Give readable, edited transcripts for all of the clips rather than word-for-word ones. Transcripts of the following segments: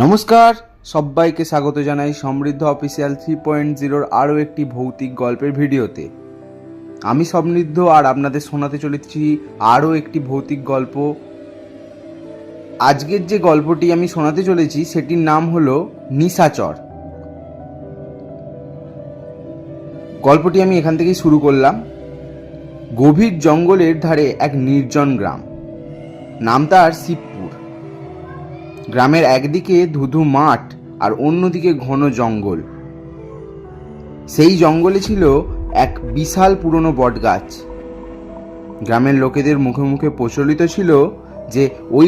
নমস্কার, সবাইকে স্বাগত জানাই সমৃদ্ধ অফিসিয়াল 3.0 আরও একটি ভৌতিক গল্পের ভিডিওতে। আমি সমৃদ্ধ আর আপনাদের শোনাতে চলেছি আরও একটি ভৌতিক গল্প। আজকের যে গল্পটি আমি শোনাতে চলেছি সেটির নাম হলো নিশাচর। গল্পটি আমি এখান থেকেই শুরু করলাম। গভীর জঙ্গলের ধারে এক নির্জন গ্রাম, নাম তার শিবপুর। গ্রামের একদিকে ধুধু মাঠ আর অন্যদিকে ঘন জঙ্গল। সেই জঙ্গলে ছিল এক বিশাল পুরনো বটগাছ। গ্রামের লোকেদের মুখে মুখে প্রচলিত ছিল যে ওই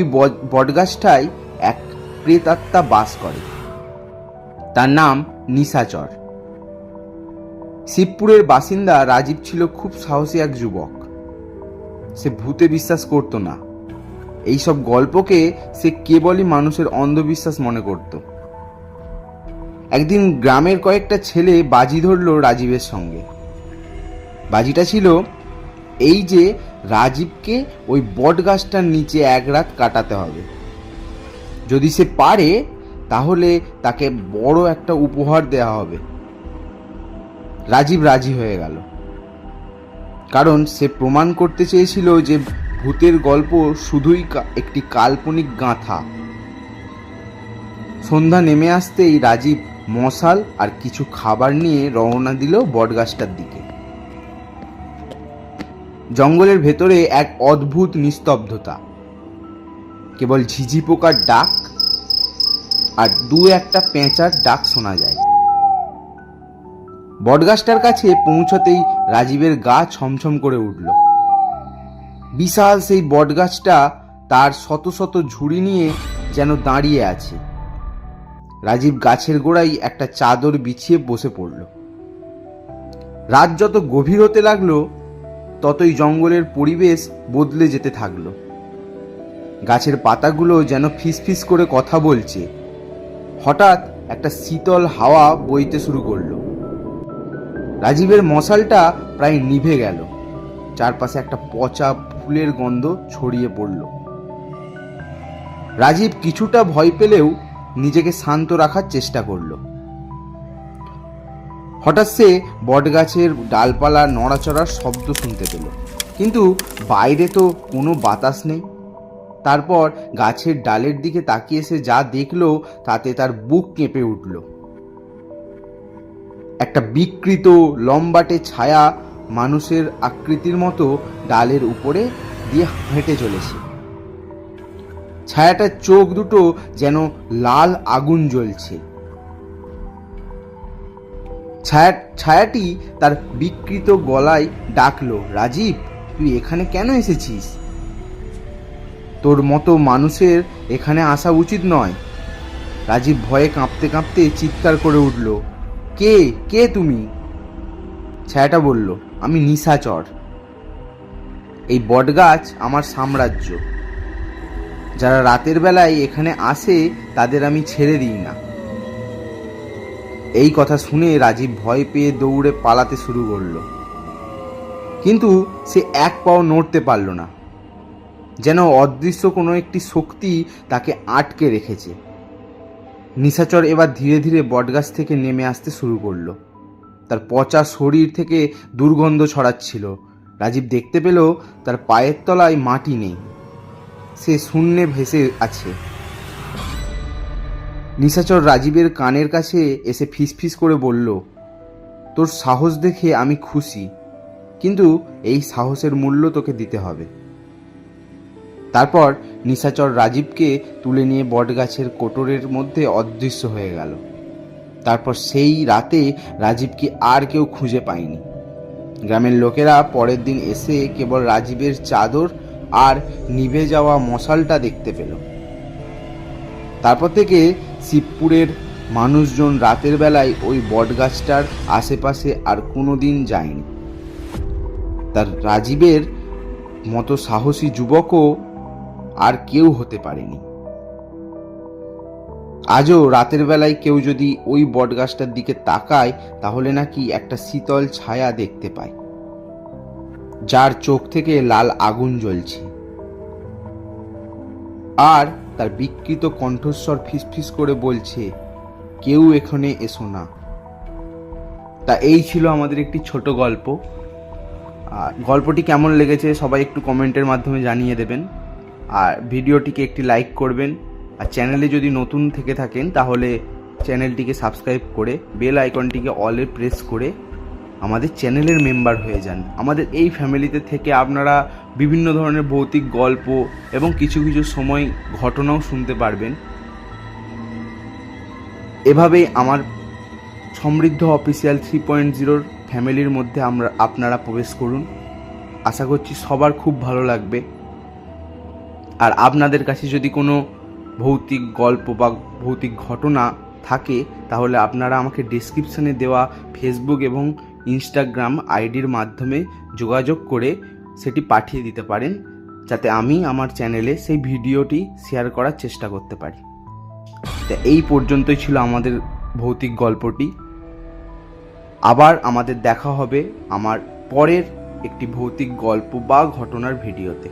বটগাছটায় এক প্রেতাত্মা বাস করে। তার নাম নিশাচর। শিবপুরের বাসিন্দা রাজীব ছিল খুব সাহসী এক যুবক। সে ভূতে বিশ্বাস করত না। এইসব গল্পকে সে কেবলই মানুষের অন্ধবিশ্বাস মনে করত। একদিন গ্রামের কয়েকটা ছেলে বাজি ধরল রাজীবের সঙ্গে। বাজিটা ছিল এই যে রাজীবকে ওই বটগাছটার নিচে এক রাত কাটাতে হবে। যদি সে পারে তাহলে তাকে বড় একটা উপহার দেওয়া হবে। রাজীব রাজি হয়ে গেল, কারণ সে প্রমাণ করতে চেয়েছিল যে ভূতের গল্প শুধুই একটি কাল্পনিক গাথা। সন্ধ্যা নেমে আসতেই রাজীব মশাল আর কিছু খাবার নিয়ে রওনা দিল বটগাছটার দিকে। জঙ্গলের ভেতরে এক অদ্ভুত নিস্তব্ধতা। কেবল ঝিঝি পোকার ডাক আর দু একটা পেঁচার ডাক শোনা যায়। বটগাছটার কাছে পৌঁছতেই রাজীবের গা ছমছম করে উঠল। বিশাল সেই বটগাছটা তার শত শত ঝুড়ি নিয়ে যেন দাঁড়িয়ে আছে। রাজীব গাছের গোড়ায় একটা চাদর বিছিয়ে বসে পড়ল। রাত যত গভীর হতে লাগলো ততই জঙ্গলের পরিবেশ বদলে যেতে থাকলো। গাছের পাতাগুলো যেন ফিসফিস করে কথা বলছে। হঠাৎ একটা শীতল হাওয়া বইতে শুরু করলো। রাজীবের মশালটা প্রায় নিভে গেল। চারপাশে একটা পচা ফুলের গন্ধ ছড়িয়ে পড়ল। রাজীব কিছুটা ভয় পেলেও নিজেকে শান্ত রাখার চেষ্টা করল। হঠাৎ সে বটগাছের ডালপালা নড়াচড়ার শব্দ শুনতে পেল, কিন্তু বাইরে তো কোনো বাতাস নেই। তারপর গাছের ডালের দিকে তাকিয়ে সে যা দেখল তাতে তার বুক কেঁপে উঠল। একটা বিকৃত লম্বাটে ছায়া মানুষের আকৃতির মতো ডালের উপরে দিয়ে হেঁটে চলেছে। ছায়াটার চোখ দুটো যেন লাল আগুন জ্বলছে। ছায়াটি তার বিকৃত গলায় ডাকলো, রাজীব, তুই এখানে কেন এসেছিস? তোর মতো মানুষের এখানে আসা উচিত নয়। রাজীব ভয়ে কাঁপতে কাঁপতে চিৎকার করে উঠল, কে কে তুমি? ছায়াটা বলল, আমি নিশাচর। এই বটগাছ আমার সাম্রাজ্য। যারা রাতের বেলায় এখানে আসে তাদের আমি ছেড়ে দিই না। এই কথা শুনে রাজীব ভয় পেয়ে দৌড়ে পালাতে শুরু করল, কিন্তু সে এক পাও নড়তে পারল না। যেন অদৃশ্য কোনো একটি শক্তি তাকে আটকে রেখেছে। নিশাচর এবার ধীরে ধীরে বটগাছ থেকে নেমে আসতে শুরু করলো। তার পচা শরীর থেকে দুর্গন্ধ ছড়াচ্ছিল। রাজীব দেখতে পেল তার পায়ের তলায় মাটি নেই, সে শূন্যে ভেসে আছে। নিশাচর রাজীবের কানের কাছে এসে ফিসফিস করে বলল, তোর সাহস দেখে আমি খুশি, কিন্তু এই সাহসের মূল্য তোকে দিতে হবে। তারপর নিশাচর রাজীবকে তুলে নিয়ে বটগাছের কোটরের মধ্যে অদৃশ্য হয়ে গেল। তারপর সেই রাতে রাজীবকে আর কেউ খুঁজে পায়নি। গ্রামের লোকেরা পরের দিন এসে কেবল রাজীবের চাদর আর নিভে যাওয়া মশালটা দেখতে পেল। তারপর থেকে শিবপুরের মানুষজন রাতের বেলায় ওই বটগাছটার আশেপাশে আর কোনো দিন যায়নি। তার রাজীবের মতো সাহসী যুবকও আর কেউ হতে পারেনি। আজও রাতের বেলায় কেউ যদি ওই বটগাছটার দিকে তাকায় তাহলে নাকি একটা শীতল ছায়া দেখতে পায়, যার চোখ থেকে লাল আগুন জ্বলছে। আর তার বিকৃত কণ্ঠস্বর ফিসফিস করে বলছে, কেউ এখানে এসো না। তা এই ছিল আমাদের একটি ছোট গল্প। আর গল্পটি কেমন লেগেছে সবাই একটু কমেন্টের মাধ্যমে জানিয়ে দেবেন, আর ভিডিওটিকে একটি লাইক করবেন। আর চ্যানেলে যদি নতুন থেকে থাকেন তাহলে চ্যানেলটিকে সাবস্ক্রাইব করে বেল আইকনটিকে অলে প্রেস করে আমাদের চ্যানেলের মেম্বার হয়ে যান। আমাদের এই ফ্যামিলিতে থেকে আপনারা বিভিন্ন ধরনের ভৌতিক গল্প এবং কিছু কিছু সময় ঘটনাও শুনতে পারবেন। এভাবেই আমার সমৃদ্ধ অফিসিয়াল 3.0 ফ্যামিলির মধ্যে আপনারা প্রবেশ করুন। আশা করছি সবার খুব ভালো লাগবে। আর আপনাদের কাছে যদি কোনো ভৌতিক গল্প বা ভৌতিক ঘটনা থাকে তাহলে আপনারা আমাকে ডেসক্রিপশনে দেওয়া ফেসবুক এবং ইনস্টাগ্রাম আইডির মাধ্যমে যোগাযোগ করে সেটি পাঠিয়ে দিতে পারেন, যাতে আমি আমার চ্যানেলে সেই ভিডিওটি শেয়ার করার চেষ্টা করতে পারি। তা এই পর্যন্তই ছিল আমাদের ভৌতিক গল্পটি। আবার আমাদের দেখা হবে আমার পরের একটি ভৌতিক গল্প বা ঘটনার ভিডিওতে।